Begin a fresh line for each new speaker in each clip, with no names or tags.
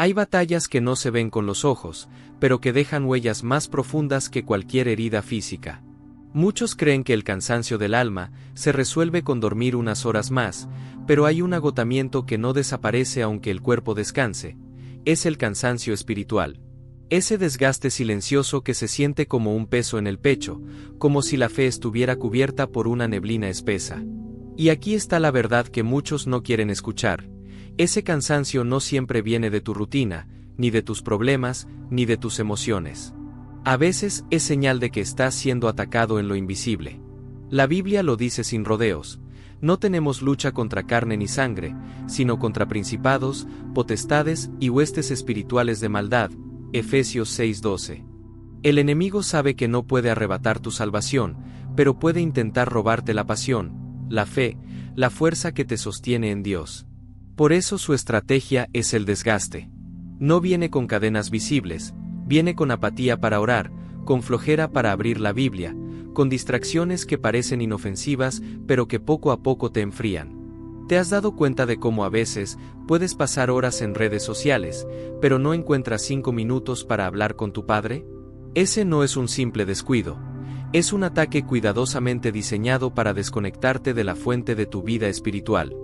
Hay batallas que no se ven con los ojos, pero que dejan huellas más profundas que cualquier herida física. Muchos creen que el cansancio del alma se resuelve con dormir unas horas más, pero hay un agotamiento que no desaparece aunque el cuerpo descanse. Es el cansancio espiritual. Ese desgaste silencioso que se siente como un peso en el pecho, como si la fe estuviera cubierta por una neblina espesa. Y aquí está la verdad que muchos no quieren escuchar. Ese cansancio no siempre viene de tu rutina, ni de tus problemas, ni de tus emociones. A veces es señal de que estás siendo atacado en lo invisible. La Biblia lo dice sin rodeos. No tenemos lucha contra carne ni sangre, sino contra principados, potestades y huestes espirituales de maldad. Efesios 6:12. El enemigo sabe que no puede arrebatar tu salvación, pero puede intentar robarte la pasión, la fe, la fuerza que te sostiene en Dios. Por eso su estrategia es el desgaste. No viene con cadenas visibles, viene con apatía para orar, con flojera para abrir la Biblia, con distracciones que parecen inofensivas pero que poco a poco te enfrían. ¿Te has dado cuenta de cómo a veces puedes pasar horas en redes sociales, pero no encuentras 5 minutos para hablar con tu padre? Ese no es un simple descuido. Es un ataque cuidadosamente diseñado para desconectarte de la fuente de tu vida espiritual.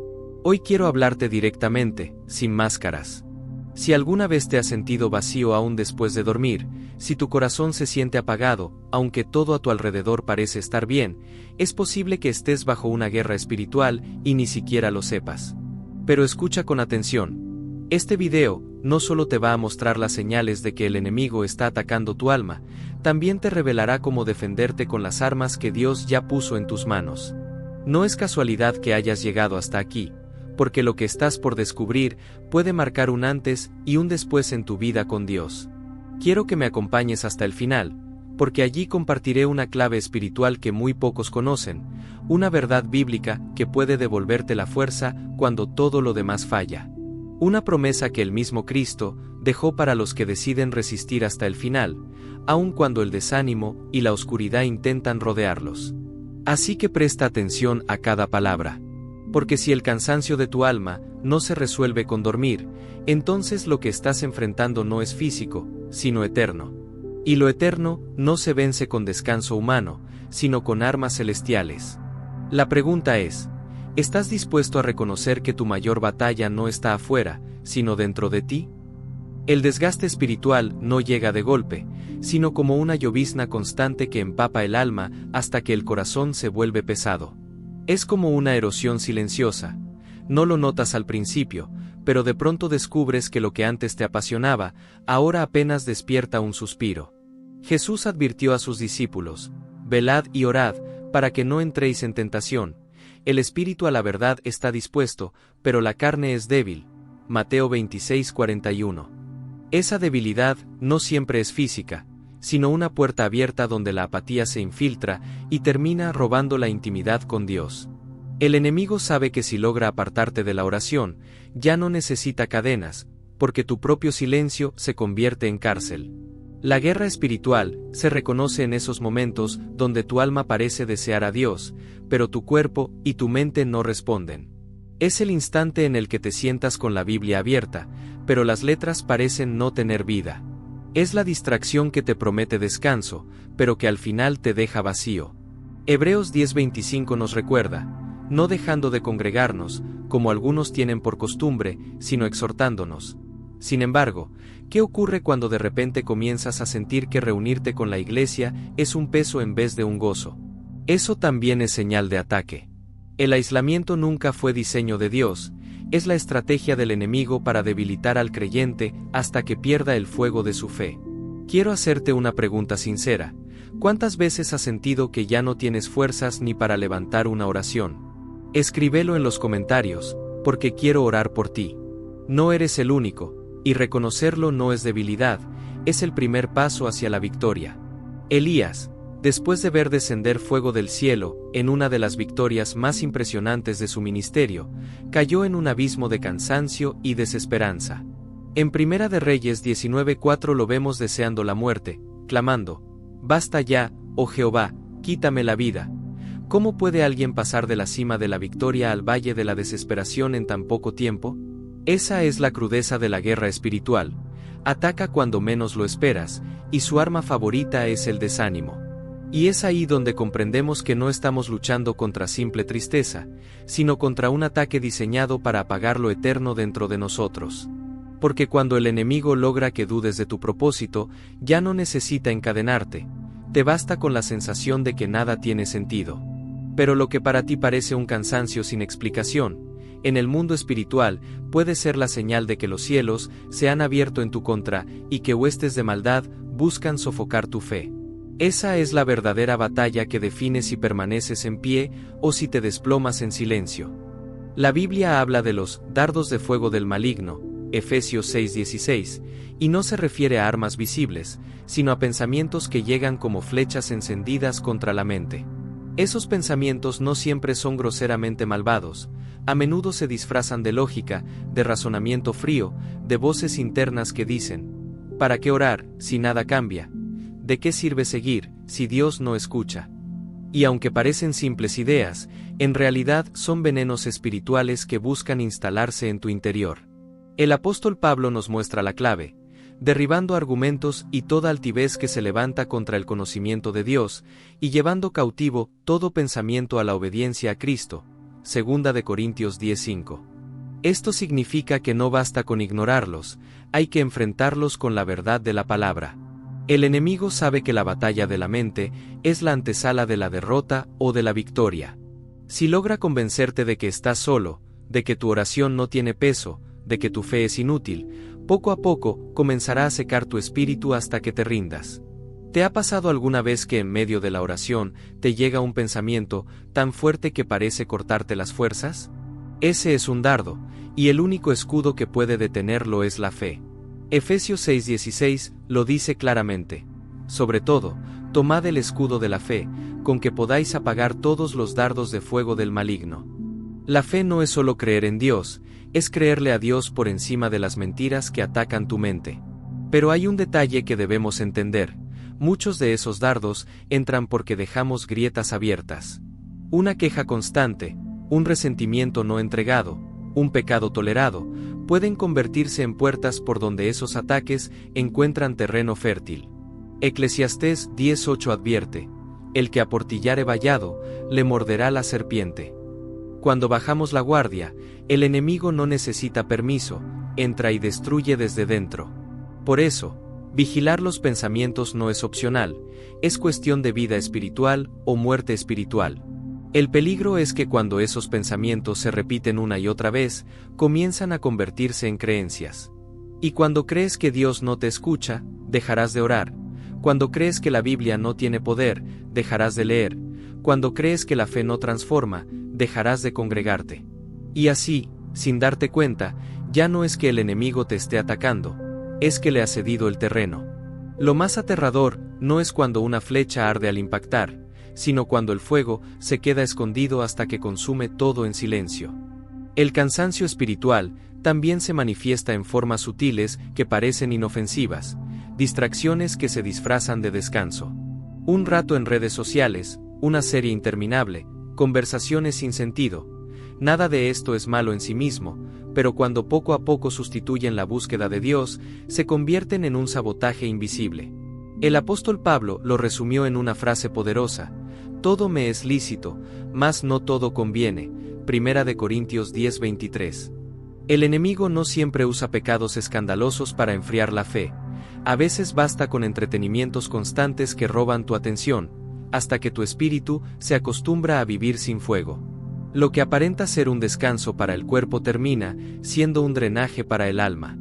Hoy quiero hablarte directamente, sin máscaras. Si alguna vez te has sentido vacío aún después de dormir, si tu corazón se siente apagado, aunque todo a tu alrededor parece estar bien, es posible que estés bajo una guerra espiritual y ni siquiera lo sepas. Pero escucha con atención. Este video no solo te va a mostrar las señales de que el enemigo está atacando tu alma, también te revelará cómo defenderte con las armas que Dios ya puso en tus manos. No es casualidad que hayas llegado hasta aquí, porque lo que estás por descubrir puede marcar un antes y un después en tu vida con Dios. Quiero que me acompañes hasta el final, porque allí compartiré una clave espiritual que muy pocos conocen, una verdad bíblica que puede devolverte la fuerza cuando todo lo demás falla. Una promesa que el mismo Cristo dejó para los que deciden resistir hasta el final, aun cuando el desánimo y la oscuridad intentan rodearlos. Así que presta atención a cada palabra. Porque si el cansancio de tu alma no se resuelve con dormir, entonces lo que estás enfrentando no es físico, sino eterno. Y lo eterno no se vence con descanso humano, sino con armas celestiales. La pregunta es, ¿estás dispuesto a reconocer que tu mayor batalla no está afuera, sino dentro de ti? El desgaste espiritual no llega de golpe, sino como una llovizna constante que empapa el alma hasta que el corazón se vuelve pesado. Es como una erosión silenciosa. No lo notas al principio, pero de pronto descubres que lo que antes te apasionaba, ahora apenas despierta un suspiro. Jesús advirtió a sus discípulos, velad y orad, para que no entréis en tentación. El espíritu a la verdad está dispuesto, pero la carne es débil. Mateo 26:41. Esa debilidad no siempre es física, sino una puerta abierta donde la apatía se infiltra y termina robando la intimidad con Dios. El enemigo sabe que si logra apartarte de la oración, ya no necesita cadenas, porque tu propio silencio se convierte en cárcel. La guerra espiritual se reconoce en esos momentos donde tu alma parece desear a Dios, pero tu cuerpo y tu mente no responden. Es el instante en el que te sientas con la Biblia abierta, pero las letras parecen no tener vida. Es la distracción que te promete descanso, pero que al final te deja vacío. Hebreos 10:25 nos recuerda, no dejando de congregarnos, como algunos tienen por costumbre, sino exhortándonos. Sin embargo, ¿qué ocurre cuando de repente comienzas a sentir que reunirte con la iglesia es un peso en vez de un gozo? Eso también es señal de ataque. El aislamiento nunca fue diseño de Dios, es la estrategia del enemigo para debilitar al creyente hasta que pierda el fuego de su fe. Quiero hacerte una pregunta sincera. ¿Cuántas veces has sentido que ya no tienes fuerzas ni para levantar una oración? Escríbelo en los comentarios, porque quiero orar por ti. No eres el único, y reconocerlo no es debilidad, es el primer paso hacia la victoria. Elías, después de ver descender fuego del cielo, en una de las victorias más impresionantes de su ministerio, cayó en un abismo de cansancio y desesperanza. En Primera de Reyes 19:4 lo vemos deseando la muerte, clamando, «Basta ya, oh Jehová, quítame la vida». ¿Cómo puede alguien pasar de la cima de la victoria al valle de la desesperación en tan poco tiempo? Esa es la crudeza de la guerra espiritual. Ataca cuando menos lo esperas, y su arma favorita es el desánimo. Y es ahí donde comprendemos que no estamos luchando contra simple tristeza, sino contra un ataque diseñado para apagar lo eterno dentro de nosotros. Porque cuando el enemigo logra que dudes de tu propósito, ya no necesita encadenarte, te basta con la sensación de que nada tiene sentido. Pero lo que para ti parece un cansancio sin explicación, en el mundo espiritual puede ser la señal de que los cielos se han abierto en tu contra y que huestes de maldad buscan sofocar tu fe. Esa es la verdadera batalla que define si permaneces en pie o si te desplomas en silencio. La Biblia habla de los dardos de fuego del maligno, Efesios 6:16, y no se refiere a armas visibles, sino a pensamientos que llegan como flechas encendidas contra la mente. Esos pensamientos no siempre son groseramente malvados, a menudo se disfrazan de lógica, de razonamiento frío, de voces internas que dicen: ¿para qué orar, si nada cambia? ¿De qué sirve seguir, si Dios no escucha? Y aunque parecen simples ideas, en realidad son venenos espirituales que buscan instalarse en tu interior. El apóstol Pablo nos muestra la clave, derribando argumentos y toda altivez que se levanta contra el conocimiento de Dios, y llevando cautivo todo pensamiento a la obediencia a Cristo. 2 de Corintios 10:5. Esto significa que no basta con ignorarlos, hay que enfrentarlos con la verdad de la palabra. El enemigo sabe que la batalla de la mente es la antesala de la derrota o de la victoria. Si logra convencerte de que estás solo, de que tu oración no tiene peso, de que tu fe es inútil, poco a poco comenzará a secar tu espíritu hasta que te rindas. ¿Te ha pasado alguna vez que en medio de la oración te llega un pensamiento tan fuerte que parece cortarte las fuerzas? Ese es un dardo, y el único escudo que puede detenerlo es la fe. Efesios 6:16 lo dice claramente. Sobre todo, tomad el escudo de la fe, con que podáis apagar todos los dardos de fuego del maligno. La fe no es solo creer en Dios, es creerle a Dios por encima de las mentiras que atacan tu mente. Pero hay un detalle que debemos entender: muchos de esos dardos entran porque dejamos grietas abiertas. Una queja constante, un resentimiento no entregado, un pecado tolerado, pueden convertirse en puertas por donde esos ataques encuentran terreno fértil. Eclesiastés 10:8 advierte: el que aportillare vallado, le morderá la serpiente. Cuando bajamos la guardia, el enemigo no necesita permiso, entra y destruye desde dentro. Por eso, vigilar los pensamientos no es opcional, es cuestión de vida espiritual o muerte espiritual. El peligro es que cuando esos pensamientos se repiten una y otra vez, comienzan a convertirse en creencias. Y cuando crees que Dios no te escucha, dejarás de orar. Cuando crees que la Biblia no tiene poder, dejarás de leer. Cuando crees que la fe no transforma, dejarás de congregarte. Y así, sin darte cuenta, ya no es que el enemigo te esté atacando, es que le ha cedido el terreno. Lo más aterrador no es cuando una flecha arde al impactar, sino cuando el fuego se queda escondido hasta que consume todo en silencio. El cansancio espiritual también se manifiesta en formas sutiles que parecen inofensivas, distracciones que se disfrazan de descanso. Un rato en redes sociales, una serie interminable, conversaciones sin sentido. Nada de esto es malo en sí mismo, pero cuando poco a poco sustituyen la búsqueda de Dios, se convierten en un sabotaje invisible. El apóstol Pablo lo resumió en una frase poderosa: todo me es lícito, mas no todo conviene. 1 de Corintios 10:23. El enemigo no siempre usa pecados escandalosos para enfriar la fe. A veces basta con entretenimientos constantes que roban tu atención, hasta que tu espíritu se acostumbra a vivir sin fuego. Lo que aparenta ser un descanso para el cuerpo termina siendo un drenaje para el alma.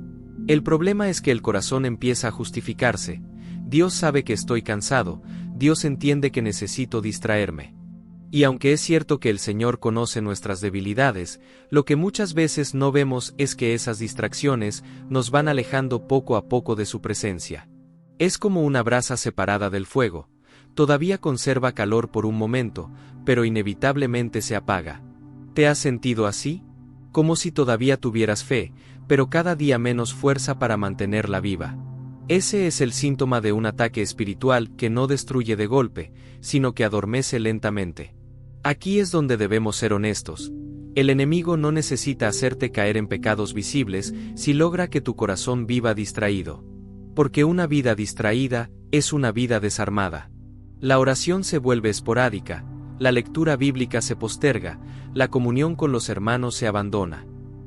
El problema es que el corazón empieza a justificarse. Dios sabe que estoy cansado, Dios entiende que necesito distraerme. Y aunque es cierto que el Señor conoce nuestras debilidades, lo que muchas veces no vemos es que esas distracciones nos van alejando poco a poco de su presencia. Es como una brasa separada del fuego. Todavía conserva calor por un momento, pero inevitablemente se apaga. ¿Te has sentido así? Como si todavía tuvieras fe, pero cada día menos fuerza para mantenerla viva. Ese es el síntoma de un ataque espiritual que no destruye de golpe, sino que adormece lentamente. Aquí es donde debemos ser honestos. El enemigo no necesita hacerte caer en pecados visibles si logra que tu corazón viva distraído. Porque una vida distraída es una vida desarmada. La oración se vuelve esporádica, la lectura bíblica se posterga, la comunión con los hermanos se abandona.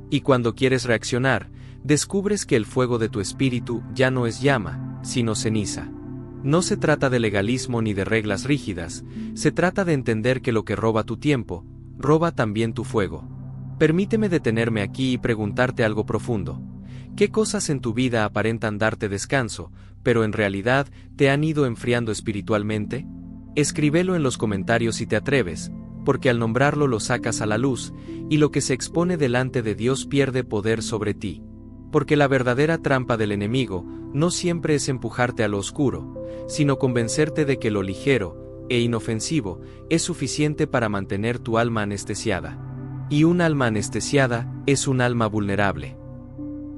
Y cuando quieres reaccionar, descubres que el fuego de tu espíritu ya no es llama, sino ceniza. No se trata de legalismo ni de reglas rígidas, se trata de entender que lo que roba tu tiempo, roba también tu fuego. Permíteme detenerme aquí y preguntarte algo profundo. ¿Qué cosas en tu vida aparentan darte descanso, pero en realidad te han ido enfriando espiritualmente? Escríbelo en los comentarios si te atreves, porque al nombrarlo lo sacas a la luz, y lo que se expone delante de Dios pierde poder sobre ti. Porque la verdadera trampa del enemigo no siempre es empujarte a lo oscuro, sino convencerte de que lo ligero e inofensivo es suficiente para mantener tu alma anestesiada. Y un alma anestesiada es un alma vulnerable.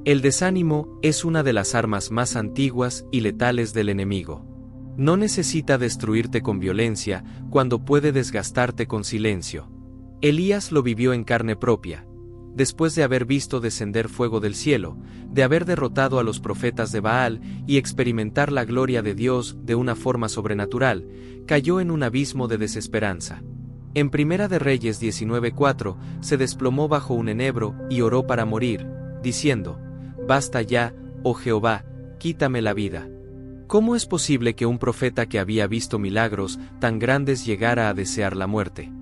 El desánimo es una de las armas más antiguas y letales del enemigo. No necesita destruirte con violencia cuando puede desgastarte con silencio. Elías lo vivió en carne propia. Después de haber visto descender fuego del cielo, de haber derrotado a los profetas de Baal y experimentar la gloria de Dios de una forma sobrenatural, cayó en un abismo de desesperanza. En Primera de Reyes 19:4 se desplomó bajo un enebro y oró para morir, diciendo: «Basta ya, oh Jehová, quítame la vida». ¿Cómo es posible que un profeta que había visto milagros tan grandes llegara a desear la muerte?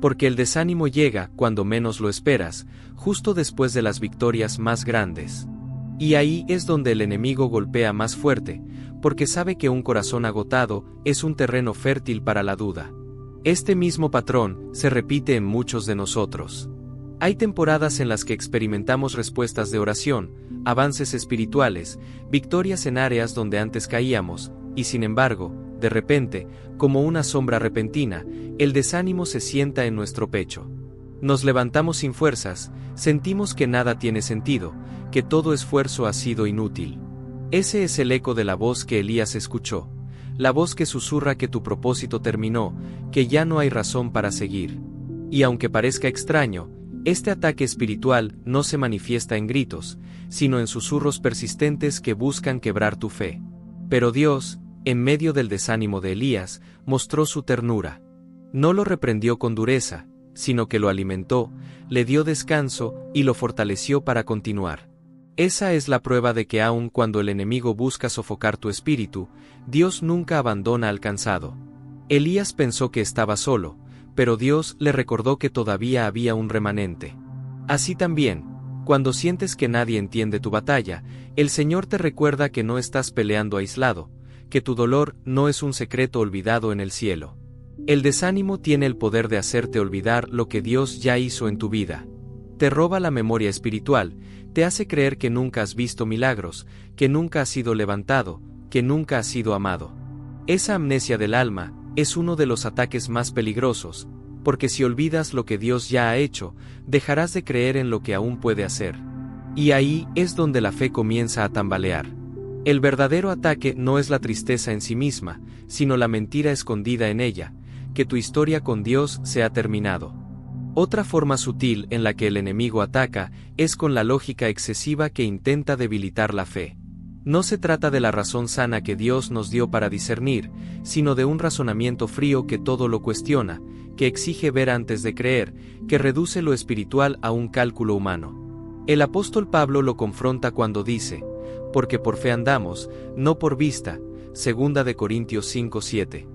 Porque el desánimo llega cuando menos lo esperas, justo después de las victorias más grandes. Y ahí es donde el enemigo golpea más fuerte, porque sabe que un corazón agotado es un terreno fértil para la duda. Este mismo patrón se repite en muchos de nosotros. Hay temporadas en las que experimentamos respuestas de oración, avances espirituales, victorias en áreas donde antes caíamos, y sin embargo, de repente, como una sombra repentina, el desánimo se sienta en nuestro pecho. Nos levantamos sin fuerzas, sentimos que nada tiene sentido, que todo esfuerzo ha sido inútil. Ese es el eco de la voz que Elías escuchó, la voz que susurra que tu propósito terminó, que ya no hay razón para seguir. Y aunque parezca extraño, este ataque espiritual no se manifiesta en gritos, sino en susurros persistentes que buscan quebrar tu fe. Pero Dios, en medio del desánimo de Elías, mostró su ternura. No lo reprendió con dureza, sino que lo alimentó, le dio descanso y lo fortaleció para continuar. Esa es la prueba de que aun cuando el enemigo busca sofocar tu espíritu, Dios nunca abandona al cansado. Elías pensó que estaba solo, pero Dios le recordó que todavía había un remanente. Así también, cuando sientes que nadie entiende tu batalla, el Señor te recuerda que no estás peleando aislado, que tu dolor no es un secreto olvidado en el cielo. El desánimo tiene el poder de hacerte olvidar lo que Dios ya hizo en tu vida. Te roba la memoria espiritual, te hace creer que nunca has visto milagros, que nunca has sido levantado, que nunca has sido amado. Esa amnesia del alma es uno de los ataques más peligrosos, porque si olvidas lo que Dios ya ha hecho, dejarás de creer en lo que aún puede hacer. Y ahí es donde la fe comienza a tambalear. El verdadero ataque no es la tristeza en sí misma, sino la mentira escondida en ella, que tu historia con Dios se ha terminado. Otra forma sutil en la que el enemigo ataca es con la lógica excesiva que intenta debilitar la fe. No se trata de la razón sana que Dios nos dio para discernir, sino de un razonamiento frío que todo lo cuestiona, que exige ver antes de creer, que reduce lo espiritual a un cálculo humano. El apóstol Pablo lo confronta cuando dice: «Porque por fe andamos, no por vista», 2 de Corintios 5:7.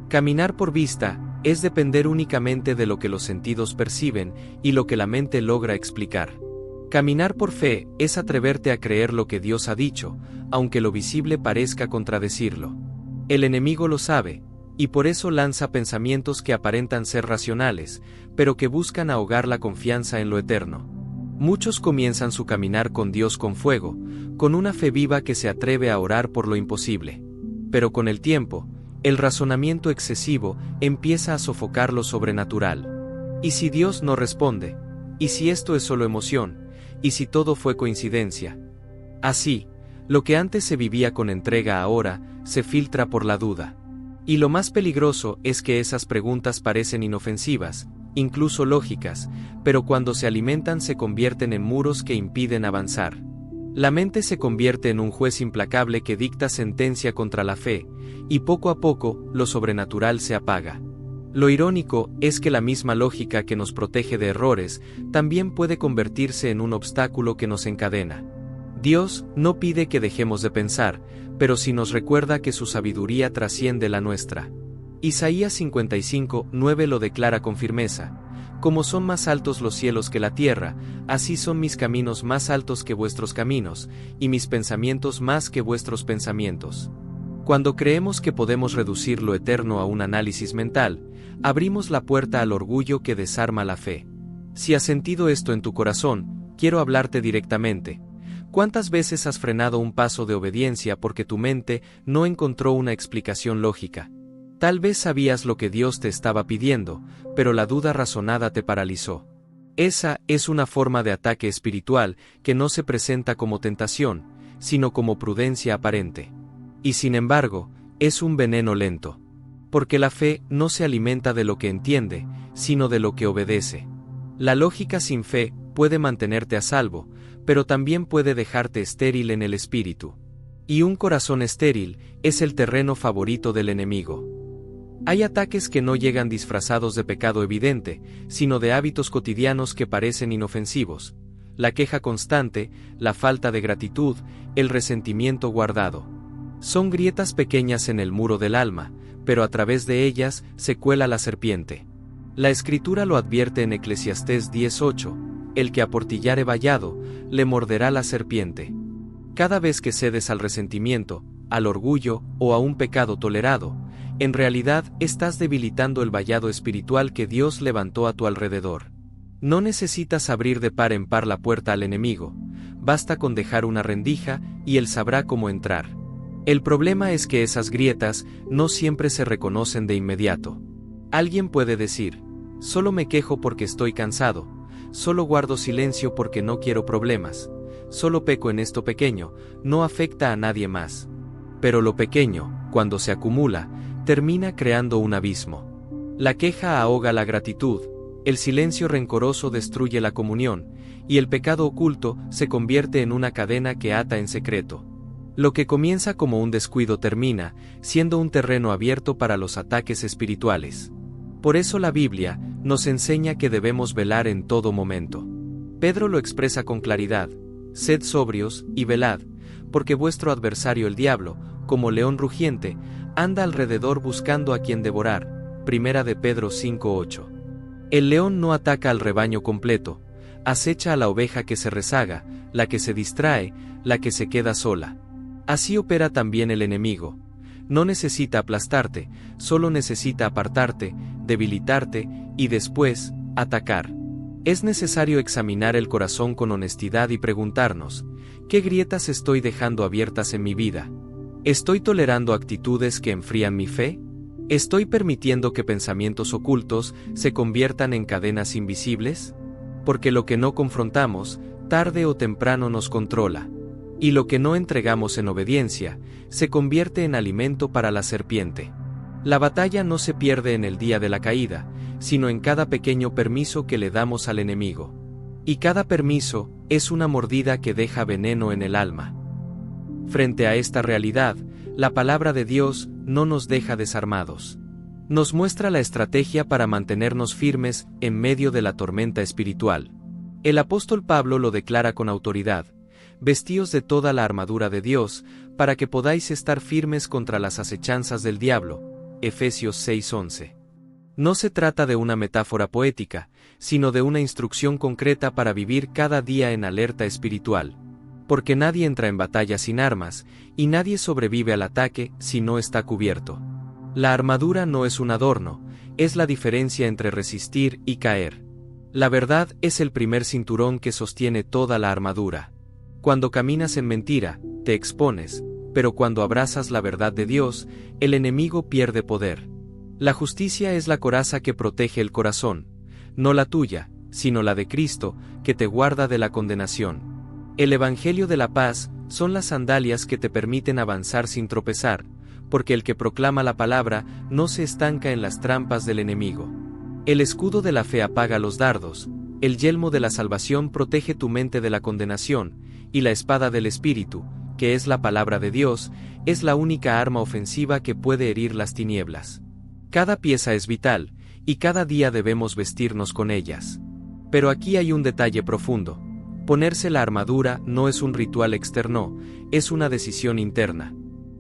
Caminar por vista es depender únicamente de lo que los sentidos perciben y lo que la mente logra explicar. Caminar por fe es atreverte a creer lo que Dios ha dicho, aunque lo visible parezca contradecirlo. El enemigo lo sabe, y por eso lanza pensamientos que aparentan ser racionales, pero que buscan ahogar la confianza en lo eterno. Muchos comienzan su caminar con Dios con fuego, con una fe viva que se atreve a orar por lo imposible. Pero con el tiempo, el razonamiento excesivo empieza a sofocar lo sobrenatural. ¿Y si Dios no responde? ¿Y si esto es solo emoción? ¿Y si todo fue coincidencia? Así, lo que antes se vivía con entrega ahora se filtra por la duda. Y lo más peligroso es que esas preguntas parecen inofensivas, incluso lógicas, pero cuando se alimentan se convierten en muros que impiden avanzar. La mente se convierte en un juez implacable que dicta sentencia contra la fe, y poco a poco, lo sobrenatural se apaga. Lo irónico es que la misma lógica que nos protege de errores, también puede convertirse en un obstáculo que nos encadena. Dios no pide que dejemos de pensar, pero sí nos recuerda que su sabiduría trasciende la nuestra. Isaías 55:9 lo declara con firmeza: como son más altos los cielos que la tierra, así son mis caminos más altos que vuestros caminos, y mis pensamientos más que vuestros pensamientos. Cuando creemos que podemos reducir lo eterno a un análisis mental, abrimos la puerta al orgullo que desarma la fe. Si has sentido esto en tu corazón, quiero hablarte directamente. ¿Cuántas veces has frenado un paso de obediencia porque tu mente no encontró una explicación lógica? Tal vez sabías lo que Dios te estaba pidiendo, pero la duda razonada te paralizó. Esa es una forma de ataque espiritual que no se presenta como tentación, sino como prudencia aparente. Y sin embargo, es un veneno lento. Porque la fe no se alimenta de lo que entiende, sino de lo que obedece. La lógica sin fe puede mantenerte a salvo, pero también puede dejarte estéril en el espíritu. Y un corazón estéril es el terreno favorito del enemigo. Hay ataques que no llegan disfrazados de pecado evidente, sino de hábitos cotidianos que parecen inofensivos: la queja constante, la falta de gratitud, el resentimiento guardado. Son grietas pequeñas en el muro del alma, pero a través de ellas se cuela la serpiente. La Escritura lo advierte en Eclesiastés 10:8: el que aportillare vallado, le morderá la serpiente. Cada vez que cedes al resentimiento, al orgullo o a un pecado tolerado, en realidad estás debilitando el vallado espiritual que Dios levantó a tu alrededor. No necesitas abrir de par en par la puerta al enemigo, basta con dejar una rendija y él sabrá cómo entrar. El problema es que esas grietas no siempre se reconocen de inmediato. Alguien puede decir: solo me quejo porque estoy cansado, solo guardo silencio porque no quiero problemas, solo peco en esto pequeño, no afecta a nadie más. Pero lo pequeño, cuando se acumula, termina creando un abismo. La queja ahoga la gratitud, el silencio rencoroso destruye la comunión, y el pecado oculto se convierte en una cadena que ata en secreto. Lo que comienza como un descuido termina siendo un terreno abierto para los ataques espirituales. Por eso la Biblia nos enseña que debemos velar en todo momento. Pedro lo expresa con claridad: sed sobrios y velad, porque vuestro adversario el diablo, como león rugiente, anda alrededor buscando a quien devorar. Primera de Pedro 5:8. El león no ataca al rebaño completo, acecha a la oveja que se rezaga, la que se distrae, la que se queda sola. Así opera también el enemigo. No necesita aplastarte, solo necesita apartarte, debilitarte, y después, atacar. Es necesario examinar el corazón con honestidad y preguntarnos: ¿qué grietas estoy dejando abiertas en mi vida? ¿Estoy tolerando actitudes que enfrían mi fe? ¿Estoy permitiendo que pensamientos ocultos se conviertan en cadenas invisibles? Porque lo que no confrontamos, tarde o temprano nos controla. Y lo que no entregamos en obediencia, se convierte en alimento para la serpiente. La batalla no se pierde en el día de la caída, sino en cada pequeño permiso que le damos al enemigo. Y cada permiso es una mordida que deja veneno en el alma. Frente a esta realidad, la palabra de Dios no nos deja desarmados. Nos muestra la estrategia para mantenernos firmes en medio de la tormenta espiritual. El apóstol Pablo lo declara con autoridad: vestíos de toda la armadura de Dios, para que podáis estar firmes contra las acechanzas del diablo. Efesios 6:11. No se trata de una metáfora poética, sino de una instrucción concreta para vivir cada día en alerta espiritual. Porque nadie entra en batalla sin armas, y nadie sobrevive al ataque si no está cubierto. La armadura no es un adorno, es la diferencia entre resistir y caer. La verdad es el primer cinturón que sostiene toda la armadura. Cuando caminas en mentira, te expones, pero cuando abrazas la verdad de Dios, el enemigo pierde poder. La justicia es la coraza que protege el corazón, no la tuya, sino la de Cristo, que te guarda de la condenación. El Evangelio de la paz son las sandalias que te permiten avanzar sin tropezar, porque el que proclama la palabra no se estanca en las trampas del enemigo. El escudo de la fe apaga los dardos, el yelmo de la salvación protege tu mente de la condenación, y la espada del Espíritu, que es la palabra de Dios, es la única arma ofensiva que puede herir las tinieblas. Cada pieza es vital, y cada día debemos vestirnos con ellas. Pero aquí hay un detalle profundo. Ponerse la armadura no es un ritual externo, es una decisión interna.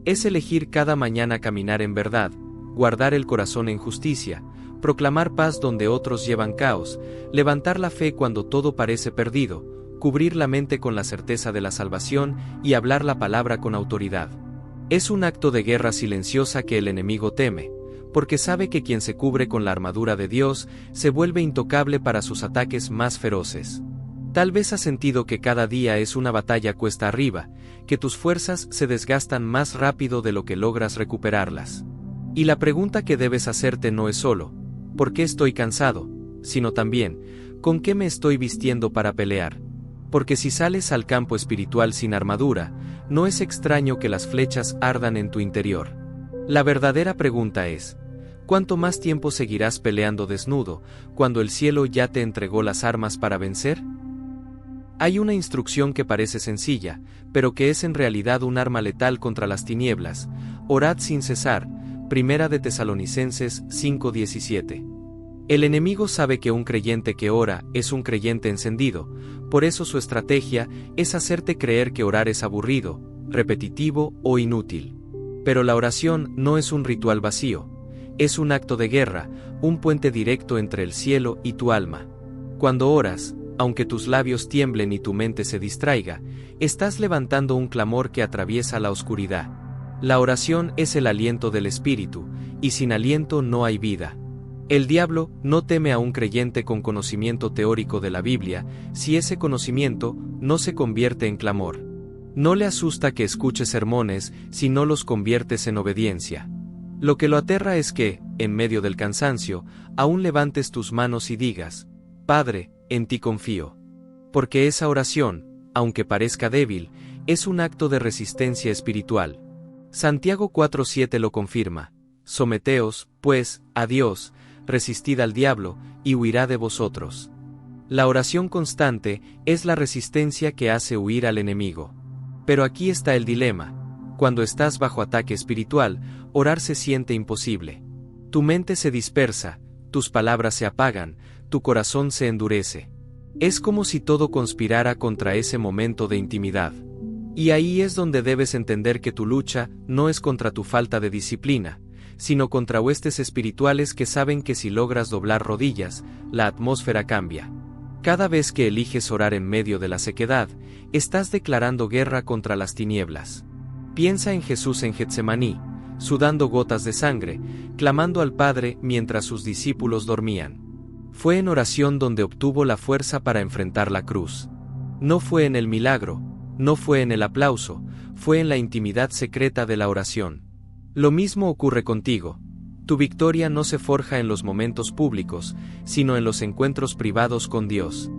Es elegir cada mañana caminar en verdad, guardar el corazón en justicia, proclamar paz donde otros llevan caos, levantar la fe cuando todo parece perdido, cubrir la mente con la certeza de la salvación y hablar la palabra con autoridad. Es un acto de guerra silenciosa que el enemigo teme, porque sabe que quien se cubre con la armadura de Dios se vuelve intocable para sus ataques más feroces. Tal vez has sentido que cada día es una batalla cuesta arriba, que tus fuerzas se desgastan más rápido de lo que logras recuperarlas. Y la pregunta que debes hacerte no es solo, ¿por qué estoy cansado?, sino también, ¿con qué me estoy vistiendo para pelear? Porque si sales al campo espiritual sin armadura, no es extraño que las flechas ardan en tu interior. La verdadera pregunta es, ¿cuánto más tiempo seguirás peleando desnudo, cuando el cielo ya te entregó las armas para vencer? Hay una instrucción que parece sencilla, pero que es en realidad un arma letal contra las tinieblas: orad sin cesar. Primera de Tesalonicenses 5:17. El enemigo sabe que un creyente que ora es un creyente encendido, por eso su estrategia es hacerte creer que orar es aburrido, repetitivo o inútil. Pero la oración no es un ritual vacío, es un acto de guerra, un puente directo entre el cielo y tu alma. Cuando oras, aunque tus labios tiemblen y tu mente se distraiga, estás levantando un clamor que atraviesa la oscuridad. La oración es el aliento del Espíritu, y sin aliento no hay vida. El diablo no teme a un creyente con conocimiento teórico de la Biblia, si ese conocimiento no se convierte en clamor. No le asusta que escuches sermones si no los conviertes en obediencia. Lo que lo aterra es que, en medio del cansancio, aún levantes tus manos y digas: Padre, en ti confío. Porque esa oración, aunque parezca débil, es un acto de resistencia espiritual. Santiago 4:7 lo confirma: someteos, pues, a Dios, resistid al diablo, y huirá de vosotros. La oración constante es la resistencia que hace huir al enemigo. Pero aquí está el dilema: cuando estás bajo ataque espiritual, orar se siente imposible. Tu mente se dispersa, tus palabras se apagan, tu corazón se endurece. Es como si todo conspirara contra ese momento de intimidad. Y ahí es donde debes entender que tu lucha no es contra tu falta de disciplina, sino contra huestes espirituales que saben que si logras doblar rodillas, la atmósfera cambia. Cada vez que eliges orar en medio de la sequedad, estás declarando guerra contra las tinieblas. Piensa en Jesús en Getsemaní, sudando gotas de sangre, clamando al Padre mientras sus discípulos dormían. Fue en oración donde obtuvo la fuerza para enfrentar la cruz. No fue en el milagro, no fue en el aplauso, fue en la intimidad secreta de la oración. Lo mismo ocurre contigo. Tu victoria no se forja en los momentos públicos, sino en los encuentros privados con Dios.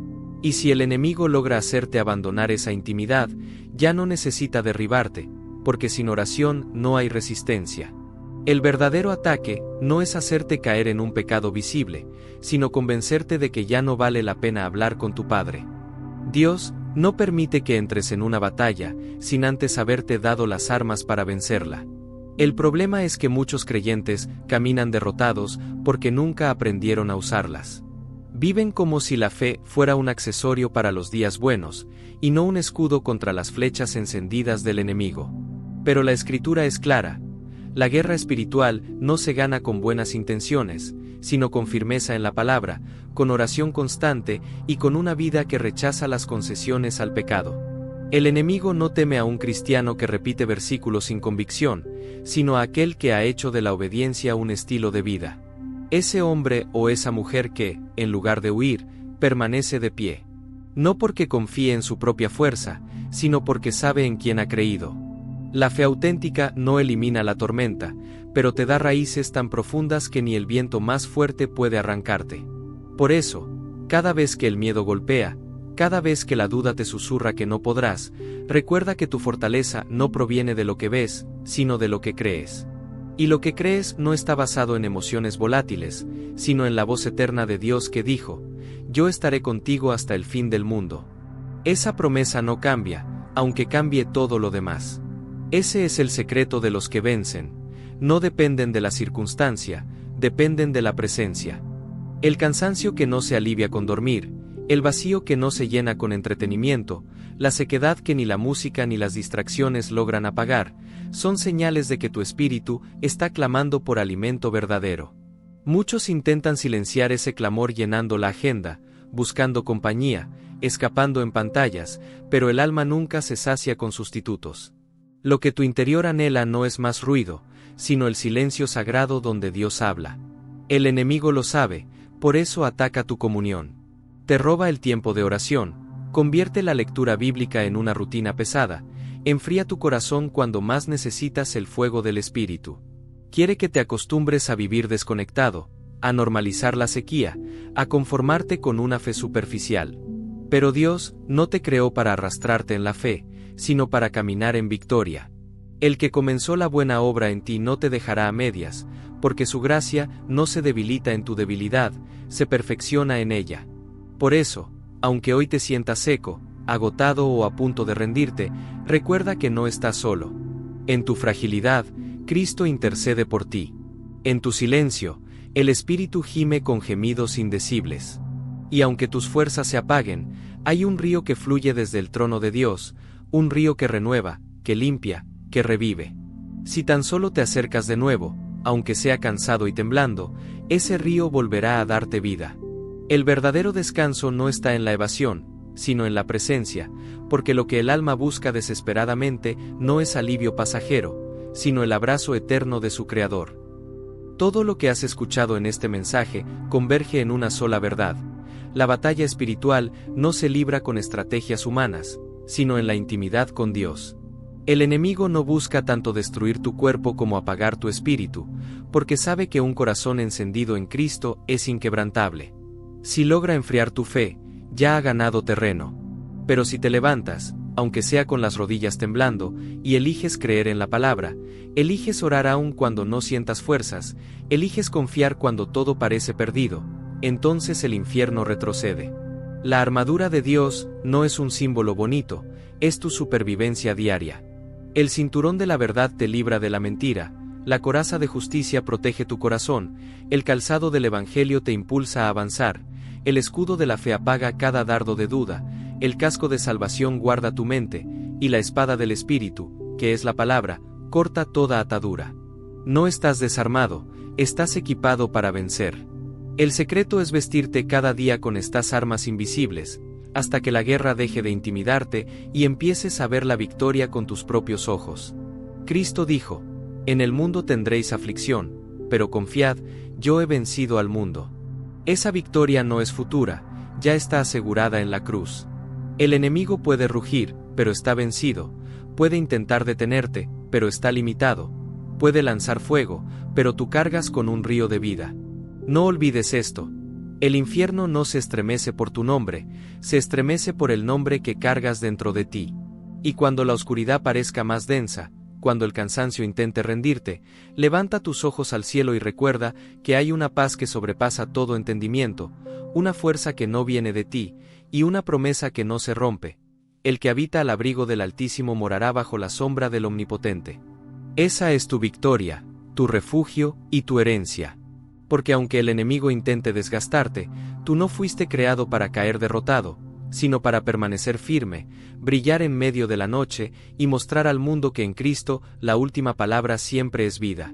Y si el enemigo logra hacerte abandonar esa intimidad, ya no necesita derribarte, porque sin oración no hay resistencia. El verdadero ataque no es hacerte caer en un pecado visible, sino convencerte de que ya no vale la pena hablar con tu Padre. Dios no permite que entres en una batalla sin antes haberte dado las armas para vencerla. El problema es que muchos creyentes caminan derrotados porque nunca aprendieron a usarlas. Viven como si la fe fuera un accesorio para los días buenos, y no un escudo contra las flechas encendidas del enemigo. Pero la Escritura es clara: la guerra espiritual no se gana con buenas intenciones, sino con firmeza en la palabra, con oración constante y con una vida que rechaza las concesiones al pecado. El enemigo no teme a un cristiano que repite versículos sin convicción, sino a aquel que ha hecho de la obediencia un estilo de vida. Ese hombre o esa mujer que, en lugar de huir, permanece de pie. No porque confíe en su propia fuerza, sino porque sabe en quién ha creído. La fe auténtica no elimina la tormenta, pero te da raíces tan profundas que ni el viento más fuerte puede arrancarte. Por eso, cada vez que el miedo golpea, cada vez que la duda te susurra que no podrás, recuerda que tu fortaleza no proviene de lo que ves, sino de lo que crees. Y lo que crees no está basado en emociones volátiles, sino en la voz eterna de Dios que dijo: yo estaré contigo hasta el fin del mundo. Esa promesa no cambia, aunque cambie todo lo demás. Ese es el secreto de los que vencen. No dependen de la circunstancia, dependen de la presencia. El cansancio que no se alivia con dormir, el vacío que no se llena con entretenimiento, la sequedad que ni la música ni las distracciones logran apagar, son señales de que tu espíritu está clamando por alimento verdadero. Muchos intentan silenciar ese clamor llenando la agenda, buscando compañía, escapando en pantallas, pero el alma nunca se sacia con sustitutos. Lo que tu interior anhela no es más ruido, sino el silencio sagrado donde Dios habla. El enemigo lo sabe, por eso ataca tu comunión. Te roba el tiempo de oración, convierte la lectura bíblica en una rutina pesada, enfría tu corazón cuando más necesitas el fuego del Espíritu. Quiere que te acostumbres a vivir desconectado, a normalizar la sequía, a conformarte con una fe superficial. Pero Dios no te creó para arrastrarte en la fe, sino para caminar en victoria. El que comenzó la buena obra en ti no te dejará a medias, porque su gracia no se debilita en tu debilidad, se perfecciona en ella. Por eso, aunque hoy te sientas seco, agotado o a punto de rendirte, recuerda que no estás solo. En tu fragilidad, Cristo intercede por ti. En tu silencio, el Espíritu gime con gemidos indecibles. Y aunque tus fuerzas se apaguen, hay un río que fluye desde el trono de Dios, un río que renueva, que limpia, que revive. Si tan solo te acercas de nuevo, aunque sea cansado y temblando, ese río volverá a darte vida. El verdadero descanso no está en la evasión, sino en la presencia, porque lo que el alma busca desesperadamente no es alivio pasajero, sino el abrazo eterno de su Creador. Todo lo que has escuchado en este mensaje converge en una sola verdad. La batalla espiritual no se libra con estrategias humanas, sino en la intimidad con Dios. El enemigo no busca tanto destruir tu cuerpo como apagar tu espíritu, porque sabe que un corazón encendido en Cristo es inquebrantable. Si logra enfriar tu fe, ya ha ganado terreno. Pero si te levantas, aunque sea con las rodillas temblando, y eliges creer en la palabra, eliges orar aun cuando no sientas fuerzas, eliges confiar cuando todo parece perdido, entonces el infierno retrocede. La armadura de Dios no es un símbolo bonito, es tu supervivencia diaria. El cinturón de la verdad te libra de la mentira, la coraza de justicia protege tu corazón, el calzado del Evangelio te impulsa a avanzar, el escudo de la fe apaga cada dardo de duda, el casco de salvación guarda tu mente, y la espada del Espíritu, que es la palabra, corta toda atadura. No estás desarmado, estás equipado para vencer. El secreto es vestirte cada día con estas armas invisibles, hasta que la guerra deje de intimidarte y empieces a ver la victoria con tus propios ojos. Cristo dijo: en el mundo tendréis aflicción, pero confiad, yo he vencido al mundo. Esa victoria no es futura, ya está asegurada en la cruz. El enemigo puede rugir, pero está vencido, puede intentar detenerte, pero está limitado, puede lanzar fuego, pero tú cargas con un río de vida. No olvides esto. El infierno no se estremece por tu nombre, se estremece por el nombre que cargas dentro de ti. Y cuando la oscuridad parezca más densa, cuando el cansancio intente rendirte, levanta tus ojos al cielo y recuerda que hay una paz que sobrepasa todo entendimiento, una fuerza que no viene de ti, y una promesa que no se rompe. El que habita al abrigo del Altísimo morará bajo la sombra del Omnipotente. Esa es tu victoria, tu refugio y tu herencia. Porque aunque el enemigo intente desgastarte, tú no fuiste creado para caer derrotado, sino para permanecer firme, brillar en medio de la noche y mostrar al mundo que en Cristo la última palabra siempre es vida.